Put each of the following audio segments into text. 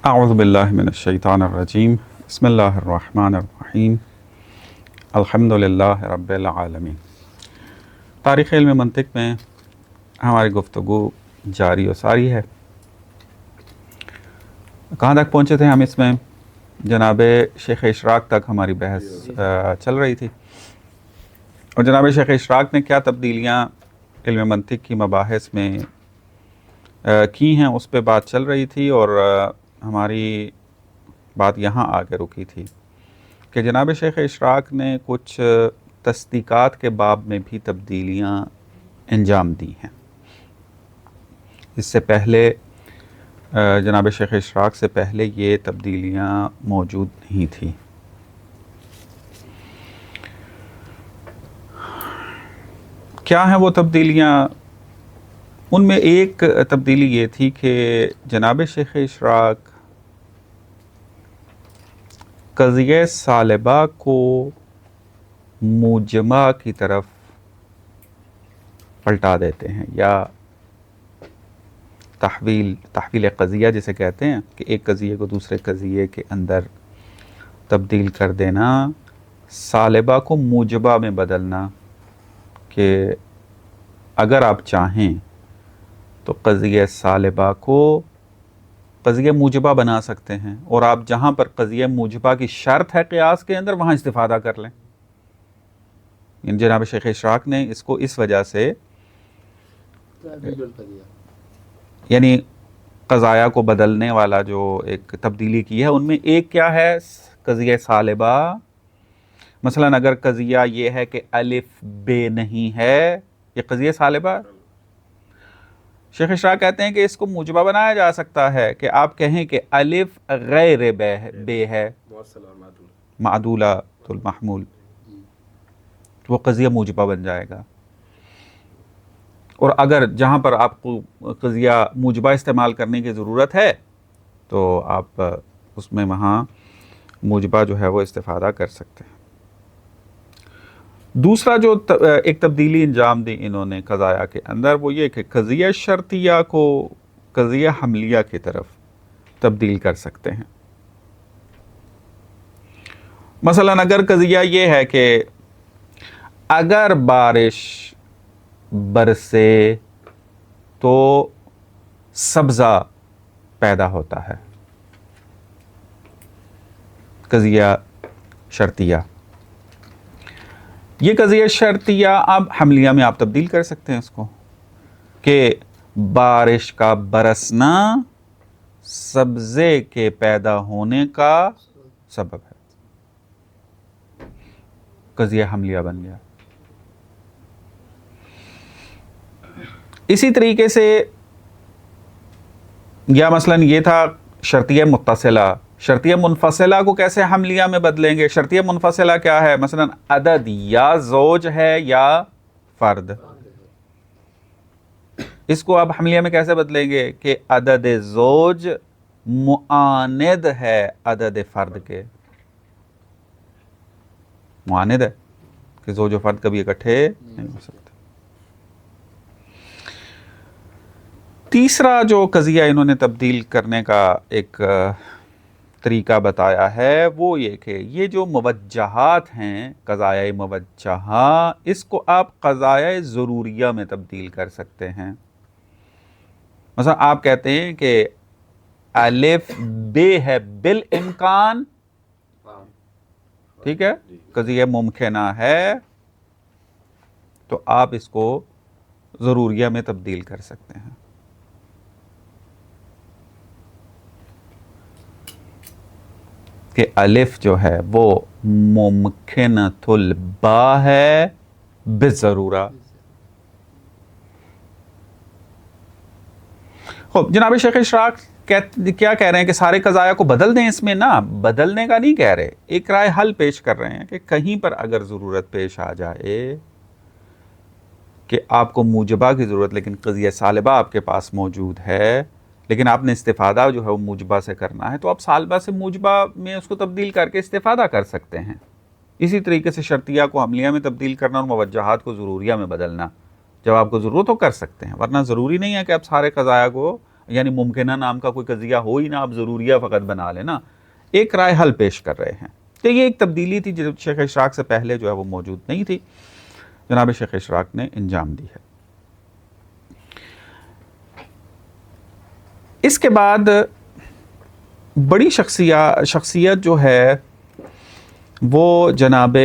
اعوذ باللہ من الشیطان الرجیم بسم اللہ الرحمن الرحیم الحمدللہ رب العالمین۔ تاریخ علم منطق میں ہماری گفتگو جاری و ساری ہے۔ کہاں تک پہنچے تھے ہم اس میں؟ جناب شیخ اشراق تک ہماری بحث چل رہی تھی، اور جناب شیخ اشراق نے کیا تبدیلیاں علم منطق کی مباحث میں کی ہیں اس پہ بات چل رہی تھی، اور ہماری بات یہاں آ کے رکی تھی کہ جناب شیخ اشراق نے کچھ تصدیقات کے باب میں بھی تبدیلیاں انجام دی ہیں۔ اس سے پہلے جناب شیخ اشراق سے پہلے یہ تبدیلیاں موجود نہیں تھیں۔ کیا ہیں وہ تبدیلیاں؟ ان میں ایک تبدیلی یہ تھی کہ جناب شیخ اشراق قضیہ ثالبہ کو موجمہ کی طرف پلٹا دیتے ہیں، یا تحویل قضیہ جسے کہتے ہیں کہ ایک قضیے کو دوسرے قضیے کے اندر تبدیل کر دینا، ثالبہ کو موجبہ میں بدلنا، کہ اگر آپ چاہیں تو قضیہ ثالبہ کو قضیہ موجبہ بنا سکتے ہیں، اور آپ جہاں پر قضیہ موجبہ کی شرط ہے قیاس کے اندر وہاں استفادہ کر لیں۔ جناب شیخ اشراق نے اس کو اس وجہ سے یعنی قضایا کو بدلنے والا جو ایک تبدیلی کی ہے، ان میں ایک کیا ہے؟ قضیہ ثالبہ، مثلا اگر قضیہ یہ ہے کہ الف بے نہیں ہے، یہ قضیہ ثالبہ، شیخ اشراق کہتے ہیں کہ اس کو موجبہ بنایا جا سکتا ہے کہ آپ کہیں کہ الف غیر بے ہے، معدولۃ المحمول، وہ قضیہ موجبہ بن جائے گا۔ اور اگر جہاں پر آپ کو قضیہ موجبہ استعمال کرنے کی ضرورت ہے تو آپ اس میں وہاں موجبہ جو ہے وہ استفادہ کر سکتے ہیں۔ دوسرا جو ایک تبدیلی انجام دی انہوں نے قضایا کے اندر، وہ یہ کہ قضیہ شرطیہ کو قضیہ حملیہ کی طرف تبدیل کر سکتے ہیں۔ مثلا اگر قضیہ یہ ہے کہ اگر بارش برسے تو سبزہ پیدا ہوتا ہے، قضیہ شرطیہ، یہ قضیہ شرطیہ اب حملیہ میں آپ تبدیل کر سکتے ہیں اس کو، کہ بارش کا برسنا سبزے کے پیدا ہونے کا سبب ہے، قضیہ حملیہ بن گیا۔ اسی طریقے سے یا مثلا یہ تھا شرطیہ متصلہ، شرطیہ منفصلہ کو کیسے حملیہ میں بدلیں گے؟ شرطیہ منفصلہ کیا ہے؟ مثلا عدد یا زوج ہے یا فرد، اس کو آپ حملیہ میں کیسے بدلیں گے کہ عدد زوج معاند ہے عدد فرد کے، معاند ہے کہ زوج و فرد کبھی اکٹھے نہیں ہو سکتے۔ تیسرا جو قضیہ انہوں نے تبدیل کرنے کا ایک طریقہ بتایا ہے وہ یہ کہ یہ جو موجہات ہیں، قضایہ موجہہ، اس کو آپ قضایہ ضروریہ میں تبدیل کر سکتے ہیں۔ مثلا آپ کہتے ہیں کہ الف بے ہے بالامکان، ٹھیک ہے، قضیہ ممکنہ ہے، تو آپ اس کو ضروریہ میں تبدیل کر سکتے ہیں۔ کہ الف جو ہے وہ ممکنۃ الباء ہے بالضرورہ۔ خوب، جناب شیخ اشراق کیا کہہ رہے ہیں کہ سارے قضایا کو بدل دیں؟ اس میں نہ بدلنے کا نہیں کہہ رہے، ایک رائے حل پیش کر رہے ہیں کہ کہیں پر اگر ضرورت پیش آ جائے کہ آپ کو موجبہ کی ضرورت، لیکن قضیہ ثالبہ آپ کے پاس موجود ہے، لیکن آپ نے استفادہ جو ہے وہ موجبہ سے کرنا ہے، تو آپ ثالبہ سے موجبہ میں اس کو تبدیل کر کے استفادہ کر سکتے ہیں۔ اسی طریقے سے شرطیہ کو حملیہ میں تبدیل کرنا اور موجہات کو ضروریہ میں بدلنا، جب آپ کو ضرورت ہو کر سکتے ہیں، ورنہ ضروری نہیں ہے کہ آپ سارے قضایا کو یعنی ممکنہ نام کا کوئی قضیہ ہو ہی نہ، آپ ضروریہ فقط بنا لیں نا، ایک رائے حل پیش کر رہے ہیں۔ تو یہ ایک تبدیلی تھی جو شیخ اشراق سے پہلے جو ہے وہ موجود نہیں تھی، جناب شیخ اشراق نے انجام دی ہے۔ اس کے بعد بڑی شخصیت جو ہے وہ جناب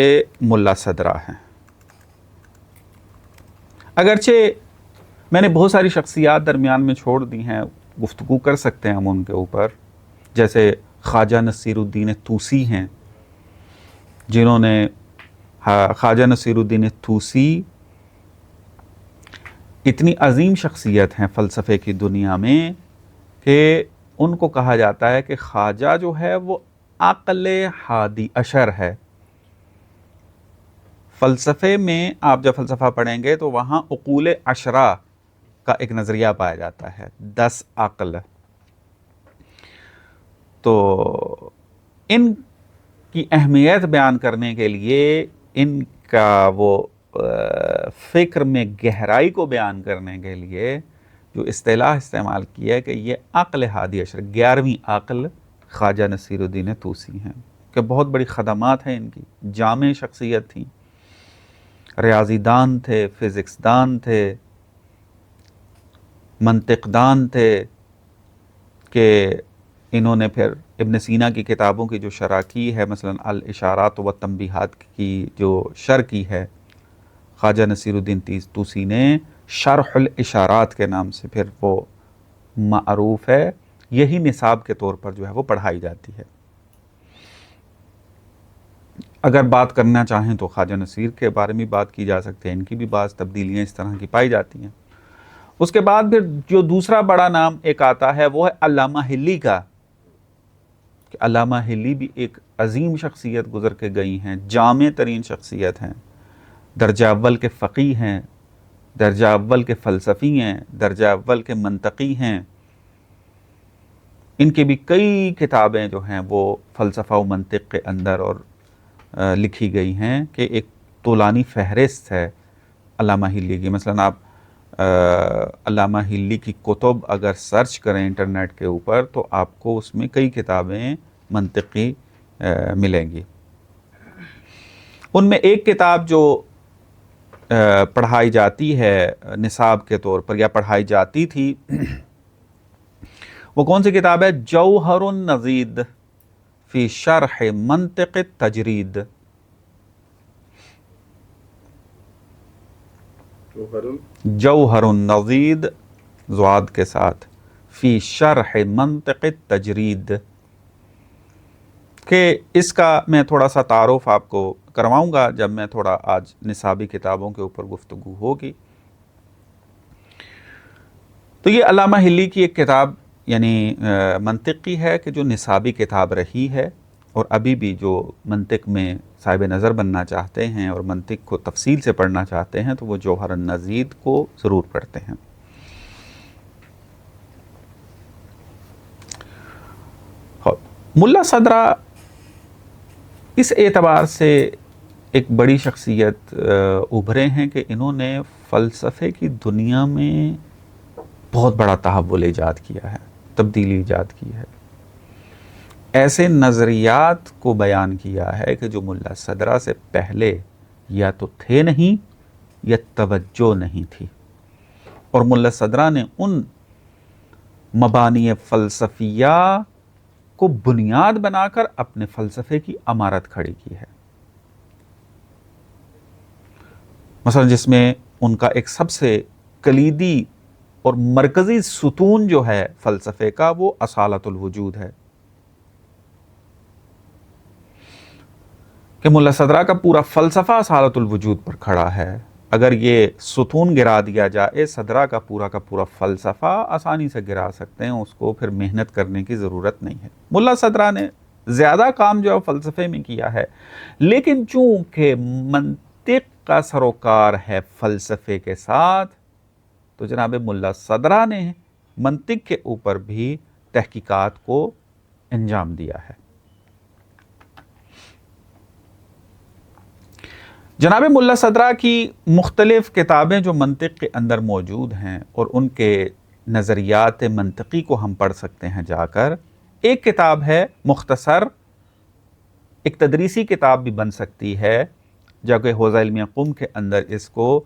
ملا صدرہ ہیں۔ اگرچہ میں نے بہت ساری شخصیات درمیان میں چھوڑ دی ہیں، گفتگو کر سکتے ہیں ہم ان کے اوپر، جیسے خواجہ نصیر الدین طوسی ہیں، جنہوں نے خواجہ نصیر الدین طوسی اتنی عظیم شخصیت ہیں فلسفے کی دنیا میں کہ ان کو کہا جاتا ہے کہ خواجہ جو ہے وہ عقل ہادی عشر ہے۔ فلسفے میں آپ جب فلسفہ پڑھیں گے تو وہاں عقول عشرہ کا ایک نظریہ پایا جاتا ہے، 10 عقل۔ تو ان کی اہمیت بیان کرنے کے لیے، ان کا وہ فکر میں گہرائی کو بیان کرنے کے لیے جو اصطلاح استعمال کی ہے کہ یہ عقل ہادی عشر، 11ویں عقل خواجہ نصیر الدین طوسی ہیں، کہ بہت بڑی خدمات ہیں ان کی، جامع شخصیت تھیں، ریاضی دان تھے، فزکس دان تھے، منطق دان تھے، کہ انہوں نے پھر ابن سینا کی کتابوں کی جو شرح کی ہے، مثلا الاشارات و تنبیہات کی جو شرح کی ہے خواجہ نصیر الدین طوسی نے، شرح الاشارات کے نام سے پھر وہ معروف ہے، یہی نصاب کے طور پر جو ہے وہ پڑھائی جاتی ہے۔ اگر بات کرنا چاہیں تو خواجہ نصیر کے بارے میں بات کی جا سکتے ہیں، ان کی بھی بعض تبدیلیاں اس طرح کی پائی جاتی ہیں۔ اس کے بعد پھر جو دوسرا بڑا نام ایک آتا ہے وہ ہے علامہ حلی کا، کہ علامہ حلی بھی ایک عظیم شخصیت گزر کے گئی ہیں، جامع ترین شخصیت ہیں، درجہ اول کے فقیہ ہیں، درجہ اول کے فلسفی ہیں، درجہ اول کے منطقی ہیں۔ ان کی بھی کئی کتابیں جو ہیں وہ فلسفہ و منطق کے اندر اور لکھی گئی ہیں، کہ ایک طولانی فہرست ہے علامہ حلی کی۔ مثلا آپ علامہ حلی کی کتب اگر سرچ کریں انٹرنیٹ کے اوپر تو آپ کو اس میں کئی کتابیں منطقی ملیں گی۔ ان میں ایک کتاب جو پڑھائی جاتی ہے نصاب کے طور پر، یا پڑھائی جاتی تھی، وہ کون سی کتاب ہے؟ جوہر النضید فی شرح منطق التجرید۔ جوہر النضید زواد کے ساتھ، فی شرح منطق التجرید، کہ اس کا میں تھوڑا سا تعارف آپ کو کرواؤں گا جب میں تھوڑا آج نصابی کتابوں کے اوپر گفتگو ہوگی۔ تو یہ علامہ حلی کی ایک کتاب یعنی منطق کی ہے، کہ جو نصابی کتاب رہی ہے، اور ابھی بھی جو منطق میں صاحب نظر بننا چاہتے ہیں اور منطق کو تفصیل سے پڑھنا چاہتے ہیں تو وہ جوہر النضید کو ضرور پڑھتے ہیں۔ ملا صدرہ اس اعتبار سے ایک بڑی شخصیت ابھرے ہیں کہ انہوں نے فلسفے کی دنیا میں بہت بڑا تحول ایجاد کیا ہے، تبدیلی ایجاد کی ہے، ایسے نظریات کو بیان کیا ہے کہ جو ملا صدرہ سے پہلے یا تو تھے نہیں یا توجہ نہیں تھی، اور ملا صدرہ نے ان مبانی فلسفیہ کو بنیاد بنا کر اپنے فلسفے کی عمارت کھڑی کی ہے۔ مثلا جس میں ان کا ایک سب سے کلیدی اور مرکزی ستون جو ہے فلسفے کا وہ اصالت الوجود ہے، کہ ملا صدرہ کا پورا فلسفہ اصالت الوجود پر کھڑا ہے۔ اگر یہ ستون گرا دیا جائے صدرہ کا پورا فلسفہ آسانی سے گرا سکتے ہیں، اس کو پھر محنت کرنے کی ضرورت نہیں ہے۔ ملا صدرہ نے زیادہ کام جو ہے فلسفے میں کیا ہے، لیکن چونکہ منطق کا سروکار ہے فلسفے کے ساتھ، تو جناب ملا صدرہ نے منطق کے اوپر بھی تحقیقات کو انجام دیا ہے۔ جناب ملا صدرہ کی مختلف کتابیں جو منطق کے اندر موجود ہیں اور ان کے نظریات منطقی کو ہم پڑھ سکتے ہیں جا کر. ایک کتاب ہے مختصر، ایک تدریسی کتاب بھی بن سکتی ہے، جبکہ حوزہ علمیہ قم کے اندر اس کو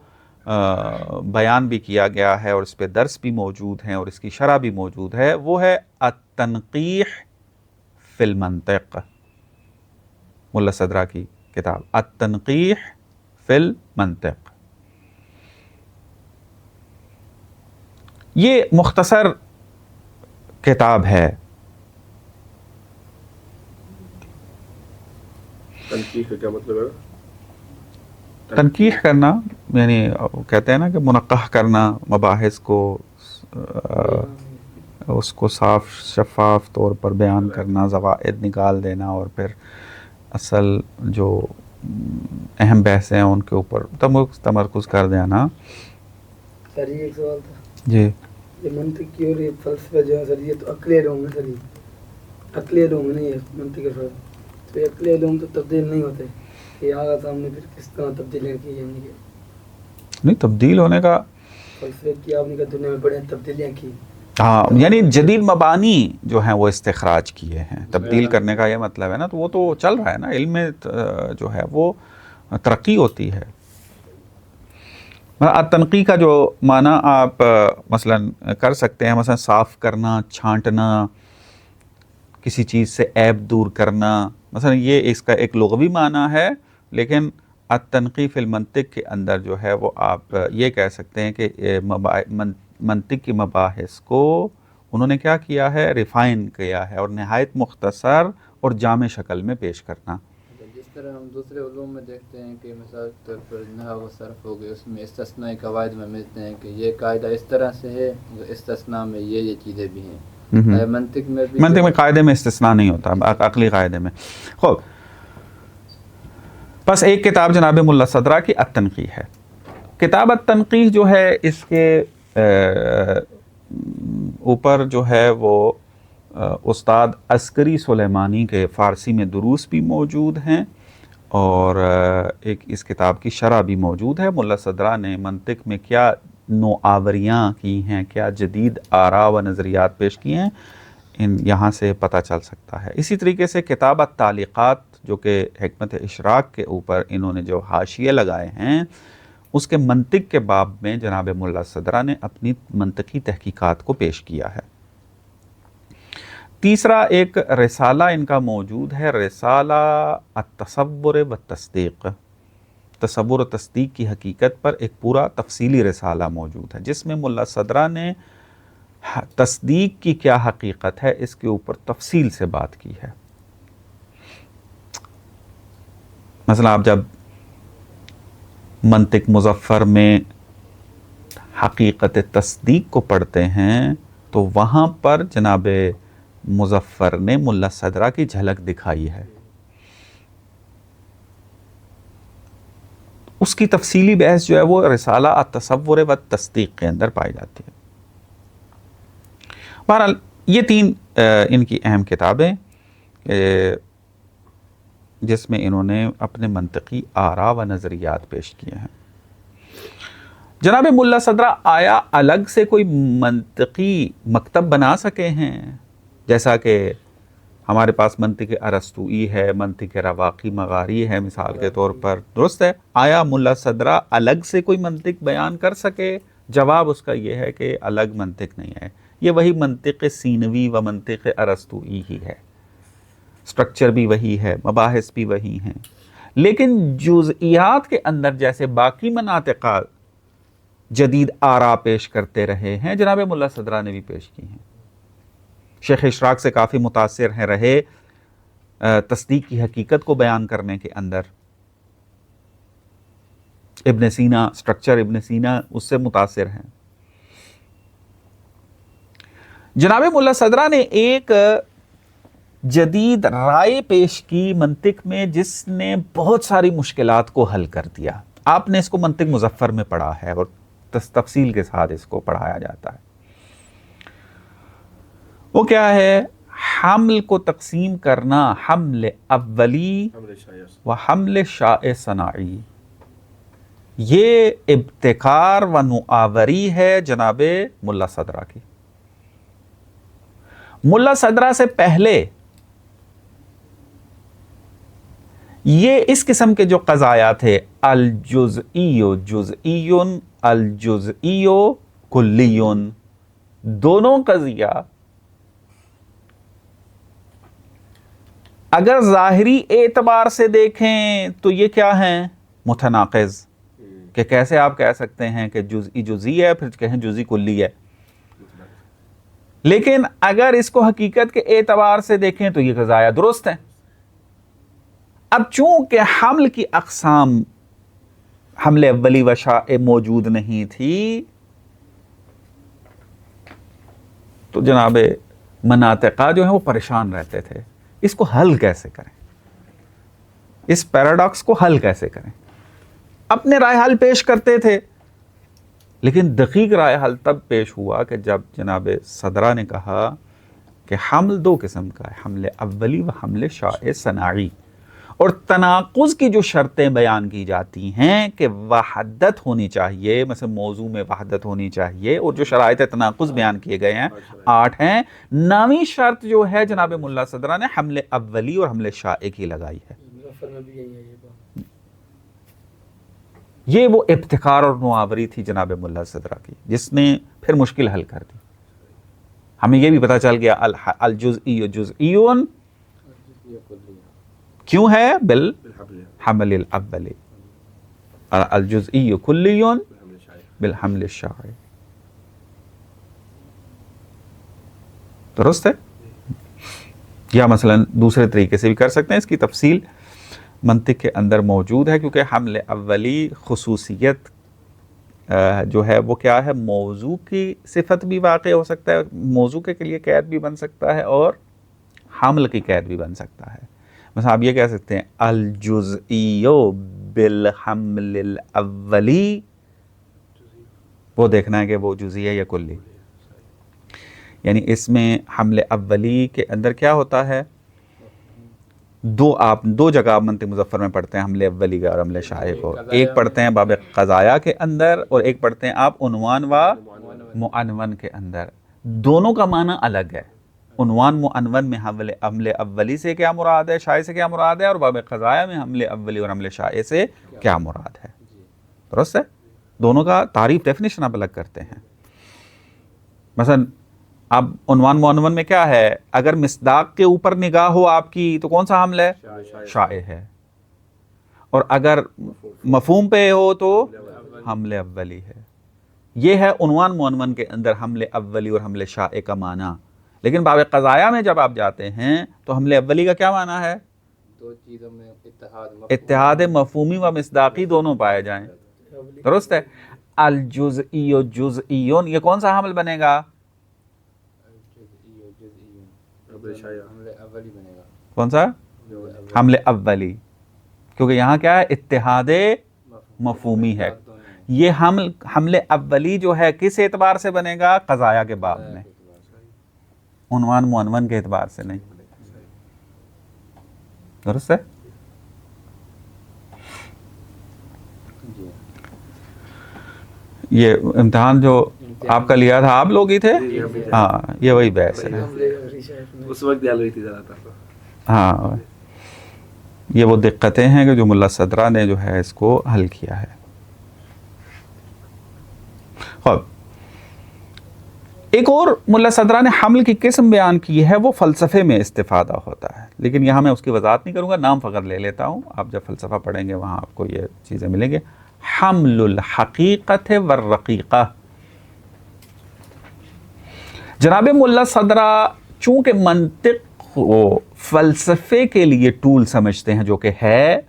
بیان بھی کیا گیا ہے اور اس پہ درس بھی موجود ہیں اور اس کی شرح بھی موجود ہے. وہ ہے التنقیح فی المنطق، ملا صدرہ کی کتاب التنقیح فی المنطق. یہ مختصر کتاب ہے. تنقیح کا کیا مطلب ہے؟ تنقیح کرنا یعنی کہتے ہیں نا کہ منقح کرنا مباحث کو، اس کو صاف شفاف طور پر بیان کرنا، زوائد نکال دینا اور پھر اصل جو اہم بحثیں ہیں ان کے اوپر تمرکز کر دینا. سر یہ ایک سوال تھا جی. یہ منطق کی اور یہ فلسفہ جو ہے سر، یہ تو عقلی علوم ہے سر، یہ عقلی علوم نہیں ہے منطق کے فرق. تو یہ عقلی علوم تو تبدیل نہیں ہوتے، یہ آگا سامنے پھر کس طرح تبدیلیاں کی ہیں؟ نہیں تبدیل ہونے کا فلسفے کی آپ نے کہا دنیا میں بڑے تبدیلیاں کی. ہاں یعنی جدید مبانی جو ہیں وہ استخراج کیے ہیں. تبدیل کرنے کا یہ مطلب ہے نا، تو وہ تو چل رہا ہے نا، علم میں جو ہے وہ ترقی ہوتی ہے. تنقیح کا جو معنی آپ مثلا کر سکتے ہیں، مثلا صاف کرنا، چھانٹنا، کسی چیز سے عیب دور کرنا، مثلا یہ اس کا ایک لغوی معنی ہے. لیکن التنقیح فی المنطق کے اندر جو ہے وہ آپ یہ کہہ سکتے ہیں کہ منطق کی مباحث کو انہوں نے کیا کیا ہے، ریفائن کیا ہے اور نہایت مختصر اور جامع شکل میں پیش کرنا. جس طرح ہم دوسرے علوم میں دیکھتے ہیں کہ مثال کے طور پر نحو و صرف ہو گئے، اس میں استثنائی قواعد میں ملتے ہیں کہ یہ قاعدہ اس طرح سے ہے، استثناء میں یہ چیزیں بھی ہیں. منطق میں قاعدے میں استثناء نہیں ہوتا، عقلی قاعدے میں. خوب، بس ایک کتاب جناب ملا صدرہ کی التنقیح ہے. کتاب التنقیح جو ہے اس کے اوپر جو ہے وہ استاد عسکری سلیمانی کے فارسی میں دروس بھی موجود ہیں اور ایک اس کتاب کی شرح بھی موجود ہے. ملا صدرہ نے منطق میں کیا نوآوریاں کی ہیں، کیا جدید آراء و نظریات پیش کیے ہیں، یہاں سے پتہ چل سکتا ہے. اسی طریقے سے کتاب التعلیقات جو کہ حکمت اشراق کے اوپر انہوں نے جو حاشیے لگائے ہیں، اس کے منطق کے باب میں جناب ملا صدرہ نے اپنی منطقی تحقیقات کو پیش کیا ہے. تیسرا ایک رسالہ ان کا موجود ہے، رسالہ التصور والتصدیق، تصور و تصدیق کی حقیقت پر ایک پورا تفصیلی رسالہ موجود ہے، جس میں ملا صدرہ نے تصدیق کی کیا حقیقت ہے اس کے اوپر تفصیل سے بات کی ہے. مثلا آپ جب منطق مظفر میں حقیقت تصدیق کو پڑھتے ہیں تو وہاں پر جناب مظفر نے ملا صدرہ کی جھلک دکھائی ہے. اس کی تفصیلی بحث جو ہے وہ رسالہ التصور والتصدیق کے اندر پائی جاتی ہے. بہرحال یہ تین ان کی اہم کتابیں جس میں انہوں نے اپنے منطقی آراء و نظریات پیش کیے ہیں. جناب ملا صدرہ آیا الگ سے کوئی منطقی مکتب بنا سکے ہیں، جیسا کہ ہمارے پاس منطق ارسطوئی ہے، منطق رواقی مغاری ہے مثال کے طور پر، درست ہے؟ آیا ملا صدرہ الگ سے کوئی منطق بیان کر سکے؟ جواب اس کا یہ ہے کہ الگ منطق نہیں ہے، یہ وہی منطق سینوی و منطق ارسطوئی ہی ہے، سٹرکچر بھی وہی ہے، مباحث بھی وہی ہیں، لیکن جزئیات کے اندر جیسے باقی مناطقات جدید آراء پیش کرتے رہے ہیں، جناب ملا صدرہ نے بھی پیش کی ہیں. شیخ اشراق سے کافی متاثر ہیں رہے تصدیق کی حقیقت کو بیان کرنے کے اندر. ابن سینا، سٹرکچر ابن سینا اس سے متاثر ہیں. جناب ملا صدرہ نے ایک جدید رائے پیش کی منطق میں جس نے بہت ساری مشکلات کو حل کر دیا. آپ نے اس کو منطق مظفر میں پڑھا ہے اور تفصیل کے ساتھ اس کو پڑھایا جاتا ہے. وہ کیا ہے؟ حمل کو تقسیم کرنا، حمل اولی و حمل شائع صناعی. یہ ابتکار و نوآوری ہے جناب ملا صدرہ کی. ملا صدرہ سے پہلے یہ اس قسم کے جو قضایا تھے الجزئی جزئی الجزئی کلی، دونوں قضیہ اگر ظاہری اعتبار سے دیکھیں تو یہ کیا ہیں؟ متناقض. کہ کیسے آپ کہہ سکتے ہیں کہ جزئی جزئی ہے پھر کہیں جزئی کلی ہے. لیکن اگر اس کو حقیقت کے اعتبار سے دیکھیں تو یہ قضایا درست ہیں. اب چونکہ حمل کی اقسام حمل اولی و شائع موجود نہیں تھی تو جناب مناطقہ جو ہیں وہ پریشان رہتے تھے. اس کو حل کیسے کریں؟ اس پیراڈاکس کو حل کیسے کریں؟ اپنے رائے حل پیش کرتے تھے، لیکن دقیق رائے حل تب پیش ہوا کہ جب جناب صدرہ نے کہا کہ حمل دو قسم کا ہے، حمل اولی و حمل شائع صناعی. اور تناقض کی جو شرطیں بیان کی جاتی ہیں کہ وحدت ہونی چاہیے، مثلا موضوع میں وحدت ہونی چاہیے، اور جو شرائط تناقض بیان کیے گئے ہیں 8 ہیں. 9ویں شرط جو ہے جناب ملا صدرہ نے حمل اولی اور حمل شائع کی لگائی ہے. مظفر میں بھی یہی ہے یہ بات. یہ وہ ابتکار اور نوآوری تھی جناب ملا صدرہ کی جس نے پھر مشکل حل کر دی. ہمیں یہ بھی پتہ چل گیا الجزئی جزئی کیوں ہے بالحمل الاولی، الجزئی کلی بالحمل الشائع. درست ہے؟ یا مثلا دوسرے طریقے سے بھی کر سکتے ہیں، اس کی تفصیل منطق کے اندر موجود ہے، کیونکہ حمل اولی خصوصیت جو ہے وہ کیا ہے؟ موضوع کی صفت بھی واقع ہو سکتا ہے، موضوع کے لیے قید بھی بن سکتا ہے اور حمل کی قید بھی بن سکتا ہے. مثلا آپ یہ کہہ سکتے ہیں الجزئی بالحمل الاولی، وہ دیکھنا ہے کہ وہ جزئی ہے یا کلی. یعنی اس میں حمل اولی کے اندر کیا ہوتا ہے؟ دو جگہ آپ منطق مظفر میں پڑھتے ہیں حمل اولی کا اور حمل شائع کو. ایک پڑھتے ہیں باب قضایا کے اندر اور ایک پڑھتے ہیں آپ عنوان و معنون کے اندر. دونوں کا معنی الگ ہے. عنوان معنون میں حمل اولی سے کیا مراد ہے، شائع سے کیا مراد ہے، اور باب قضایا میں حمل اولی اور حمل شائع سے کیا مراد ہے. درست ہے؟ دونوں کا تعریف ڈیفینیشن آپ الگ کرتے ہیں. مثلا اب عنوان معنون میں کیا ہے؟ اگر مصداق کے اوپر نگاہ ہو آپ کی تو کون سا حمل ہے؟ شائع ہے. اور اگر مفہوم پہ ہو تو حمل اولی ہے. یہ ہے عنوان معنون کے اندر حمل اولی اور حمل شائع کا معنی. لیکن باب قضایا میں جب آپ جاتے ہیں تو حمل اولی کا کیا معنی ہے؟ دو چیزوں میں اتحاد مفہومی و مصداقی دونوں پائے جائیں. درست ہے؟ الجزئی جزئی یہ کون سا حمل بنے گا؟ کون سا؟ حمل اولی، کیونکہ یہاں کیا ہے؟ اتحاد مفہومی ہے. یہ حمل اولی جو ہے کس اعتبار سے بنے گا؟ قضایا کے باب میں، عنوان معنون کے اعتبار سے نہیں. درست ہے؟ یہ امتحان جو آپ کا لیا تھا آپ لوگ ہی تھے؟ ہاں، یہ وہی بحث ہے. اس وقت ڈال رہی تھی ذرا تھا. ہاں، یہ وہ دقتیں ہیں کہ جو ملا صدرہ نے جو ہے اس کو حل کیا ہے. خوب، ایک اور ملا صدرہ نے حمل کی قسم بیان کی ہے، وہ فلسفے میں استفادہ ہوتا ہے، لیکن یہاں میں اس کی وضاحت نہیں کروں گا، نام فقط لے لیتا ہوں. آپ جب فلسفہ پڑھیں گے وہاں آپ کو یہ چیزیں ملیں گے. حمل الحقیقت والرقیقہ. جناب ملا صدرہ چونکہ منطق کو فلسفے کے لیے ٹول سمجھتے ہیں جو کہ ہے،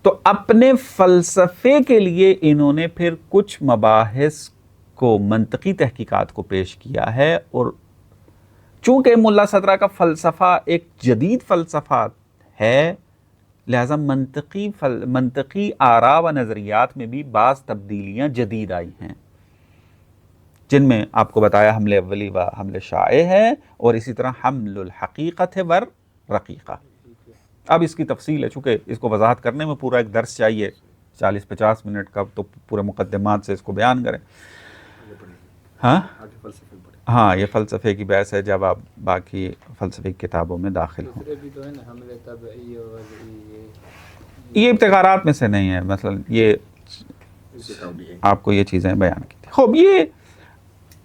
تو اپنے فلسفے کے لیے انہوں نے پھر کچھ مباحث کو منطقی تحقیقات کو پیش کیا ہے. اور چونکہ ملا صدرہ کا فلسفہ ایک جدید فلسفہ ہے، لہذا منطقی آراء و نظریات میں بھی بعض تبدیلیاں جدید آئی ہیں، جن میں آپ کو بتایا حمل اولی و حمل شائع ہے، اور اسی طرح حمل الحقیقت والرقیقہ. اب اس کی تفصیل ہے، چونکہ اس کو وضاحت کرنے میں پورا ایک درس چاہیے 40-50 منٹ کا تو پورے مقدمات سے اس کو بیان کریں. ہاں آگے فلسفے میں پڑھیں. ہاں یہ فلسفے کی بحث ہے جب آپ باقی فلسفی کتابوں میں داخل ہوں. دوسرے بھی تو ہے نا حملے طبعی اور یہ ابتکارات میں سے نہیں ہے، مثلا یہ آپ کو یہ چیزیں بیان کی تھی. خوب یہ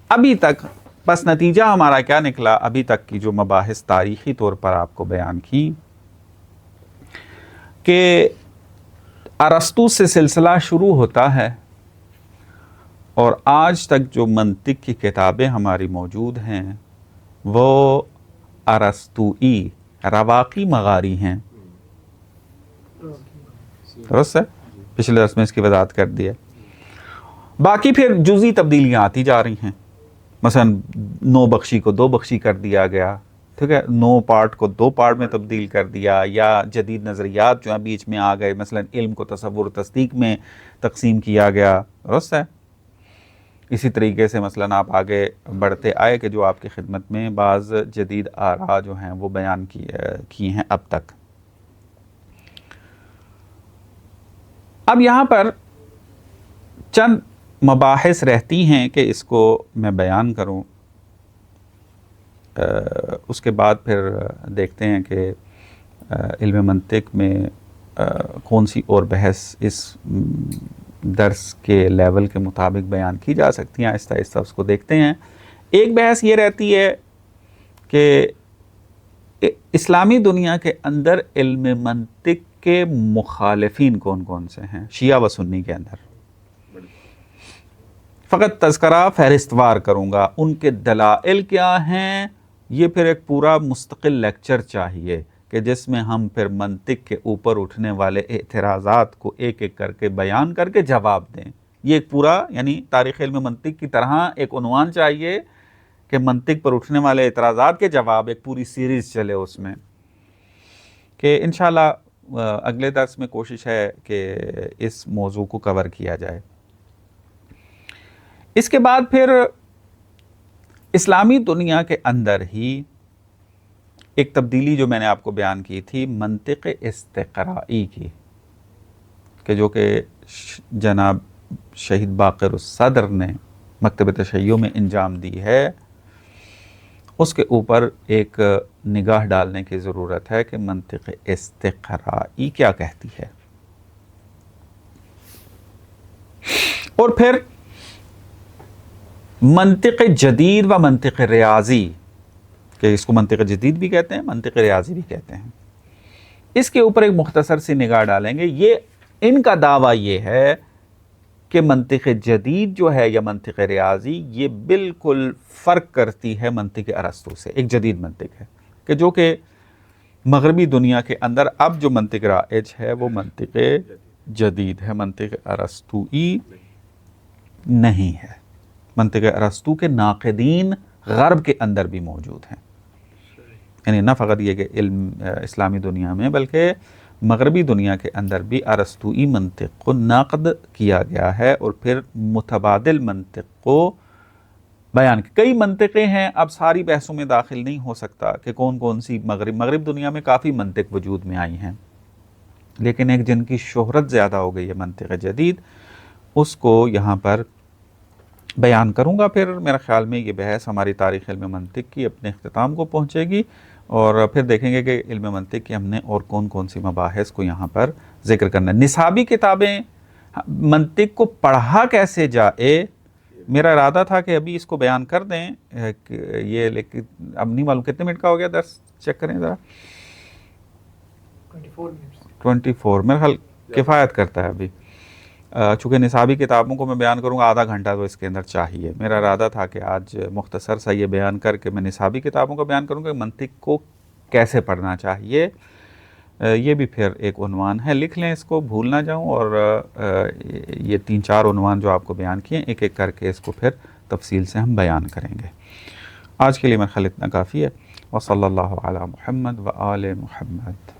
ابھی تک بس نتیجہ ہمارا کیا نکلا، ابھی تک کی جو مباحث تاریخی طور پر آپ کو بیان کی کہ ارسطو سے سلسلہ شروع ہوتا ہے اور آج تک جو منطق کی کتابیں ہماری موجود ہیں وہ ارسطوئی رواقی مغاری ہیں. درست ہے، پچھلے درس میں اس کی وضاحت کر دی ہے. باقی پھر جزئی تبدیلیاں آتی جا رہی ہیں، مثلا 9 بخشی کو 2 بخشی کر دیا گیا، ٹھیک ہے، 9 پارٹ کو 2 پارٹ میں تبدیل کر دیا، یا جدید نظریات جو ہیں بیچ میں آ گئے، مثلا علم کو تصور و تصدیق میں تقسیم کیا گیا. درست ہے. اسی طریقے سے مثلا آپ آگے بڑھتے آئے کہ جو آپ کی خدمت میں بعض جدید آراء جو ہیں وہ بیان کی ہیں اب تک. اب یہاں پر چند مباحث رہتی ہیں کہ اس کو میں بیان کروں، اس کے بعد پھر دیکھتے ہیں کہ علم منطق میں کون سی اور بحث اس درس کے لیول کے مطابق بیان کی جا سکتی ہیں. آہستہ آہستہ اس کو دیکھتے ہیں. ایک بحث یہ رہتی ہے کہ اسلامی دنیا کے اندر علم منطق کے مخالفین کون کون سے ہیں شیعہ و سنی کے اندر. فقط تذکرہ فہرستوار کروں گا، ان کے دلائل کیا ہیں یہ پھر ایک پورا مستقل لیکچر چاہیے کہ جس میں ہم پھر منطق کے اوپر اٹھنے والے اعتراضات کو ایک ایک کر کے بیان کر کے جواب دیں. یہ ایک پورا یعنی تاریخ علم منطق کی طرح ایک عنوان چاہیے کہ منطق پر اٹھنے والے اعتراضات کے جواب، ایک پوری سیریز چلے اس میں. کہ انشاءاللہ اگلے درس میں کوشش ہے کہ اس موضوع کو کور کیا جائے. اس کے بعد پھر اسلامی دنیا کے اندر ہی ایک تبدیلی جو میں نے آپ کو بیان کی تھی منطق استقرائی کی، کہ جو کہ جناب شہید باقر الصدر نے مکتب تشیع میں انجام دی ہے، اس کے اوپر ایک نگاہ ڈالنے کی ضرورت ہے کہ منطق استقرائی کیا کہتی ہے. اور پھر منطق جدید و منطق ریاضی، کہ اس کو منطق جدید بھی کہتے ہیں، منطق ریاضی بھی کہتے ہیں، اس کے اوپر ایک مختصر سی نگاہ ڈالیں گے. یہ ان کا دعویٰ یہ ہے کہ منطق جدید جو ہے یا منطق ریاضی یہ بالکل فرق کرتی ہے منطق ارسطو سے. ایک جدید منطق ہے کہ جو کہ مغربی دنیا کے اندر اب جو منطق رائج ہے وہ منطق جدید ہے، منطق ارسطوئی نہیں ہے. منطق ارسطو کے ناقدین غرب کے اندر بھی موجود ہیں، یعنی نہ فقط یہ کہ علم اسلامی دنیا میں بلکہ مغربی دنیا کے اندر بھی ارسطوئی منطق کو نقد کیا گیا ہے اور پھر متبادل منطق کو بیان کیا. کئی منطقیں ہیں، اب ساری بحثوں میں داخل نہیں ہو سکتا کہ کون کون سی مغرب دنیا میں کافی منطق وجود میں آئی ہیں، لیکن ایک جن کی شہرت زیادہ ہو گئی ہے منطق جدید، اس کو یہاں پر بیان کروں گا. پھر میرا خیال میں یہ بحث ہماری تاریخ علم منطق کی اپنے اختتام کو پہنچے گی اور پھر دیکھیں گے کہ علم منطق کی ہم نے اور کون کون سی مباحث کو یہاں پر ذکر کرنا ہے. نصابی کتابیں منطق کو پڑھا کیسے جائے، میرا ارادہ تھا کہ ابھی اس کو بیان کر دیں یہ، لیکن اب نہیں معلوم کتنے منٹ کا ہو گیا درس، چیک کریں ذرا. 24 میرا خیال کفایت کرتا ہے ابھی، چونکہ نصابی کتابوں کو میں بیان کروں گا آدھا گھنٹہ تو اس کے اندر چاہیے. میرا ارادہ تھا کہ آج مختصر سا یہ بیان کر کے میں نصابی کتابوں کا بیان کروں گا کہ منطق کو کیسے پڑھنا چاہیے. یہ بھی پھر ایک عنوان ہے، لکھ لیں اس کو، بھول نہ جاؤں. اور یہ 3-4 عنوان جو آپ کو بیان کیے ایک ایک کر کے اس کو پھر تفصیل سے ہم بیان کریں گے. آج کے لیے میرا خیال اتنا کافی ہے. وصلی اللہ علی محمد و آل محمد.